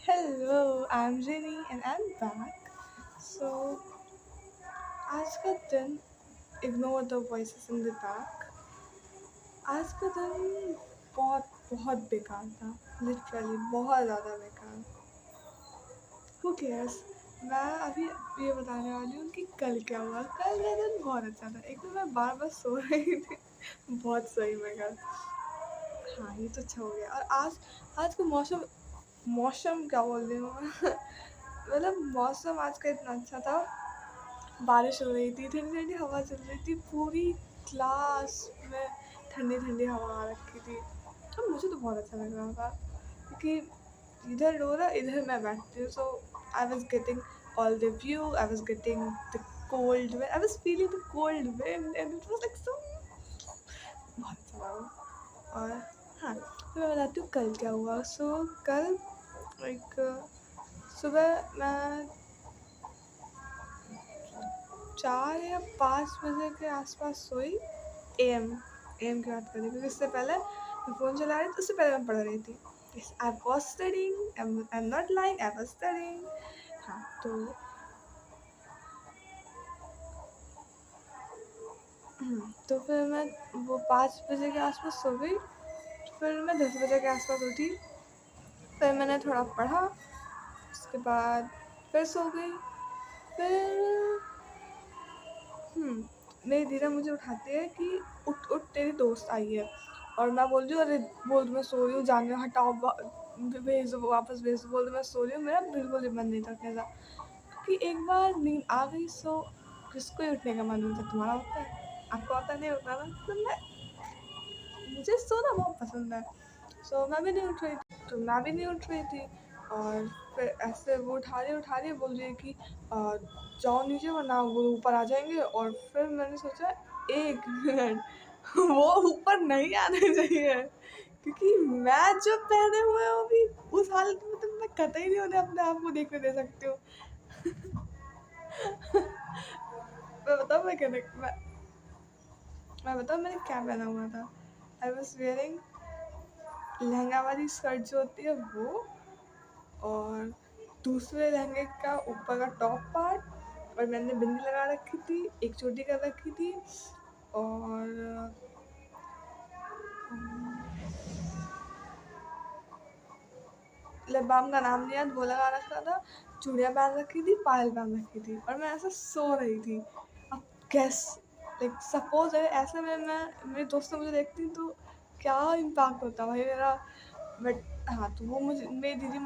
Hello, I'm Jenny and I'm back. So, आज का दिन ignore the voices in the back. आज का दिन बहुत बहुत बेकार था, लिटरली बहुत ज़्यादा बेकार. Who cares? मैं अभी ये बताने वाली हूँ कि कल क्या हुआ. कल मेरा दिन बहुत अच्छा था. एक तो मैं बार बार सो रही थी. बहुत सही मैं कल. हाँ, ये तो अच्छा हो गया. और आज आज का मौसम मौसम क्या बोल रही हूँ मैं. मतलब मौसम आज का इतना अच्छा था. बारिश हो रही थी, ठंडी ठंडी हवा चल रही थी, पूरी क्लास में ठंडी ठंडी हवा आ रखी थी. तो मुझे तो बहुत अच्छा लग रहा था क्योंकि इधर हो रहा इधर मैं बैठती हूँ. So I was getting all the view, I was getting the cold wind, I was feeling the cold wind and it was like so बहुत अच्छा लगा. और हाँ, तो मैं बताती हूँ कल क्या हुआ. सो कल एक सुबह मैं 4 या 5 बजे के आसपास सोई. एम की बात करें क्योंकि इससे पहले मैं फ़ोन चला रही थी, उससे पहले मैं पढ़ रही थी. I was studying, I am not lying, I was studying. हाँ, तो फिर मैं वो 5 बजे के आसपास सो गई. फिर मैं 10 बजे के आसपास उठी. फिर मैंने थोड़ा पढ़ा, उसके बाद फिर सो गई. फिर मेरी दीदी मुझे उठाती है कि उठ उठ तेरी दोस्त आई है. और मैं बोल रही हूँ अरे बोल मैं सो रही हूँ, जाने हटाओ, भेज दो, वापस भेज दो. बोल मैं सो रही हूँ, मेरा बिल्कुल भी मन नहीं था कैसा. क्योंकि एक बार नींद आ गई सो किसको ही उठने का मन होता है. तुम्हारा होता है, आपको होता नहीं होता ना. तो मुझे सोना बहुत पसंद है. सो मैं भी नहीं उठ रही थी, तो मैं भी नहीं उठ रही थी. और फिर ऐसे वो उठा रही है बोल रही है कि जाओ नीचे वरना वो ऊपर आ जाएंगे. और फिर मैंने सोचा 1 मिनट वो ऊपर नहीं आने चाहिए क्योंकि मैं जो पहने हुए हूँ अभी उस हालत में तो मैं कतई नहीं उन्हें अपने आप को देखने दे सकती हूँ. मैं बताऊँ मैं बताऊँ मैंने क्या पहना हुआ था. आई वॉज वेयरिंग लहंगा वाली स्कर्ट जो होती है वो, और दूसरे लहंगे का ऊपर का टॉप पार्ट. और मैंने बिंदी लगा रखी थी, एक चोटी कर रखी थी. और लिप बाम का नाम नहीं याद, वो लगा रखा था. चूड़ियाँ पहन रखी थी, पायल पहन रखी थी, और मैं ऐसे सो रही थी. अब कैस लाइक सपोज अगर ऐसे में मैं मेरे दोस्तों मुझे देखती तो क्या इम्पैक्ट होता भाई मेरा. बट हाँ, तो वो मेरी दीदी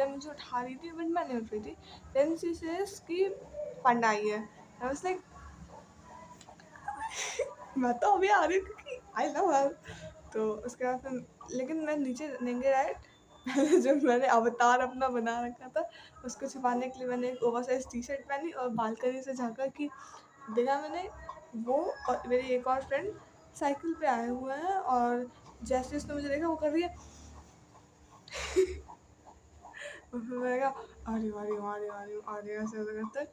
मुझे उठा रही थी बट मैं नहीं उठ रही थी. देन शी सेज कि पंडा आई है. आई वाज लाइक मैं तो अभी आ रही हूँ क्योंकि आई लव हर. तो उसके बाद फिर लेकिन मैं नीचे नहीं गई डायरेक्ट. जो मैंने अवतार अपना बना रखा था उसको छुपाने के लिए मैंने एक ओवर साइज टी शर्ट पहनी और बालकनी से झाँका कि देखा मैंने. वो और मेरी एक और फ्रेंड साइकिल पे आए हुए हैं और जैसे उसने मुझे देखा वो कर रही है. और फिर मैंने कहा अरे अरे अरे अरे अरे ऐसे ऐसे करते.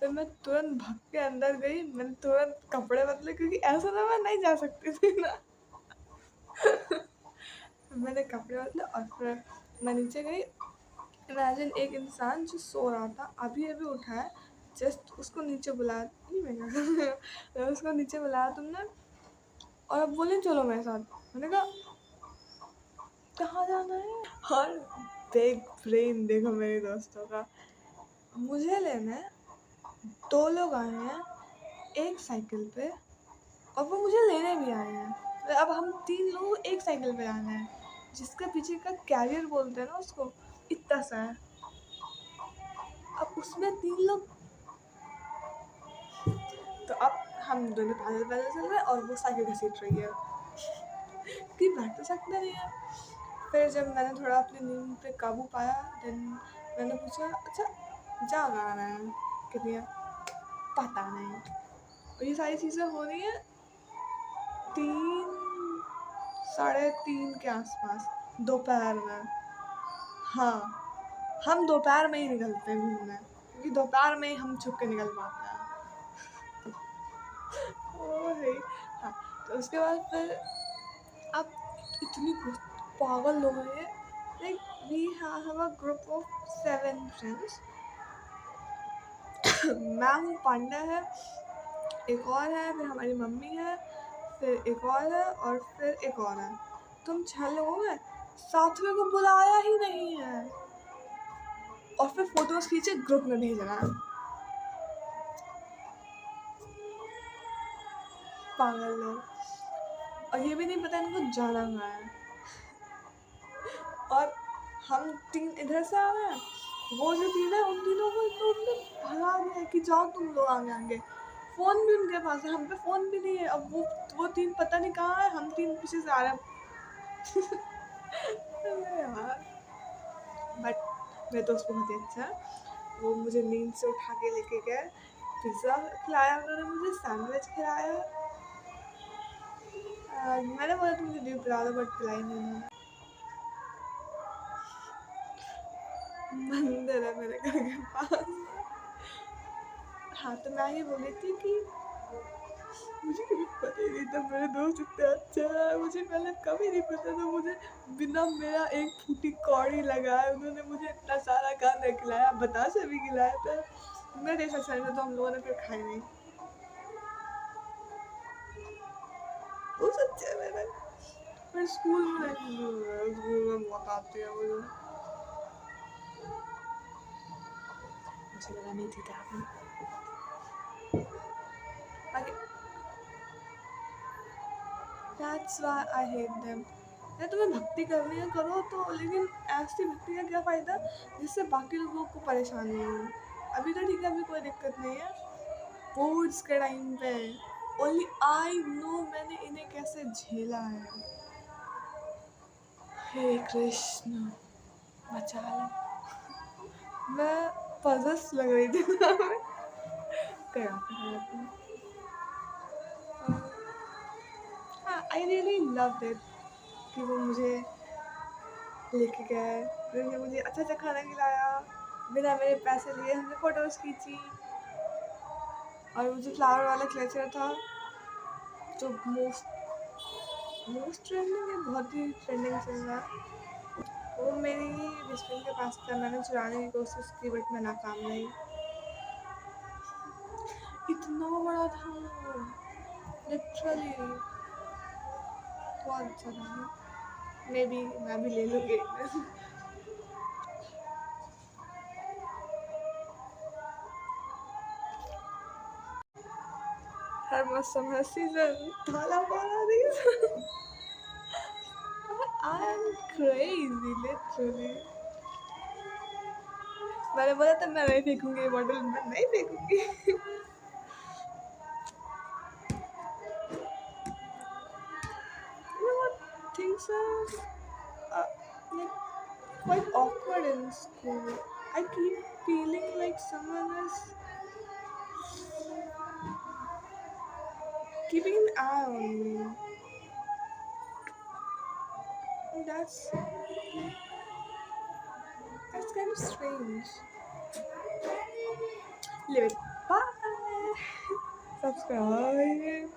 फिर मैं तुरंत भाग के अंदर गई. मैंने तुरंत कपड़े बदले क्योंकि ऐसा ना मैं नहीं जा सकती थी ना. मैंने कपड़े बदले और फिर मैं नीचे गई. इमेजिन एक इंसान जो सो रहा था अभी अभी उठा है, जस्ट उसको नीचे बुलाया नहीं. मैं क्या कर रही हूँ, उसको नीचे बुलाया तुमने और अब बोले चलो मेरे साथ. मैंने कहा कहाँ जाना है. और बिग ब्रेन देखो मेरे दोस्तों का. मुझे लेना है, 2 लोग आए हैं एक साइकिल पे और वो मुझे लेने भी आए हैं. अब हम 3 लोग एक साइकिल पे आना है जिसके पीछे का कैरियर बोलते हैं ना उसको, इतना सा है. अब उसमें 3 लोग, तो अब हम दोनों पैदल पैदल चल रहे हैं और वो साइकिल घसीट रही है कि बैठ तो सकते नहीं है. फिर जब मैंने थोड़ा अपनी नींद पे काबू पाया देन मैंने पूछा अच्छा जा कहाँ रहे हैं कितनी पता नहीं. और ये सारी चीज़ें हो रही हैं 3 साढ़े 3 के आसपास दोपहर में. हाँ, हम दोपहर में ही निकलते हैं घूमने क्योंकि दोपहर में ही हम छुप के निकल पाते हैं. भाई हाँ, तो उसके बाद फिर अब इतनी पागल लोग हैं. Like we I have a group of 7 friends. मैं हूँ, पांडा है, एक और है, फिर हमारी मम्मी है, फिर एक और है और फिर एक और है। तुम 6 लोग हैं। सातवें को बुलाया ही नहीं है और फिर फोटोज खींचे ग्रुप में भेज रहा है। पागल लोग। और ये भी नहीं पता इनको जाना कहाँ है। और हम 3 इधर से आ रहे हैं, वो जो 3 है उन तीनों को तो उनने भगा दिया है कि जाओ तुम लोग आगे आगे। फ़ोन भी उनके पास है, हम पे फ़ोन भी नहीं है। अब वो 3 पता नहीं कहाँ है, हम 3 पीछे से आ रहे हैं। अरे यार, बट मेरे दोस्त बहुत ही अच्छा है। वो मुझे नींद से उठा के लेके गए, पिज़्ज़ा खिलाया उन्होंने, मुझे सैंडविच खिलाया। मैंने बोला तुम मुझे ड्यू पिला दो, बट पिलाई नहीं उन्होंने। मंदिर है मेरे घर के पास। हाँ, तो मैं ये बोल रही थी कि मुझे कभी पता ही नहीं था मेरे दोस्त इतने अच्छा है। मुझे पहले कभी नहीं पता था। मुझे बिना मेरा एक फूटी कौड़ी लगाए उन्होंने मुझे इतना सारा खाना खिलाया, बतासे भी खिलाया था। मेरे जैसा सर में तो हम लोगों ने फिर खाई नहीं। वो सच्चे है मेरे। फिर स्कूल में बहुत आती है मुझे। मुझे लगा नहीं थी था। That's why I hate them. या तुम्हें भक्ति करनी है करो तो, लेकिन ऐसी भक्ति का क्या फ़ायदा जिससे बाकी लोगों को परेशानी हो। अभी तो ठीक है, अभी कोई दिक्कत नहीं है। बोर्ड्स के टाइम पे ओनली आई नो मैंने इन्हें कैसे झेला है। हे कृष्ण बचा लो। मैं पजस लग रही थी क्या हाँ, आई रियली लव इट कि वो मुझे लेके गए, उन्होंने मुझे अच्छा अच्छा खाना खिलाया, बिना मेरे पैसे लिए हमने फ़ोटोज़ खींची। और वो जो फ्लावर वाला क्लेचर था जो मोस्ट ट्रेंडिंग है, बहुत ही ट्रेंडिंग चल रहा है, वो मेरी बेस्ट फ्रेंड के पास था। मैंने चुराने की कोशिश की बट मैं नाकाम रही। इतना बड़ा था लिटरली, बहुत अच्छा था। मे बी मैं भी ले लूँगी। हर मौसम हर सीजन थाला पाला reason. I am crazy literally. मैंने बोला था मैं नहीं फेंकूंगी बॉटल, मैं नहीं फेंकूंगी। You know what? Things are like quite awkward in school. I keep feeling like someone is keeping an eye on me. That's kind of strange. Leave it. Bye. Subscribe.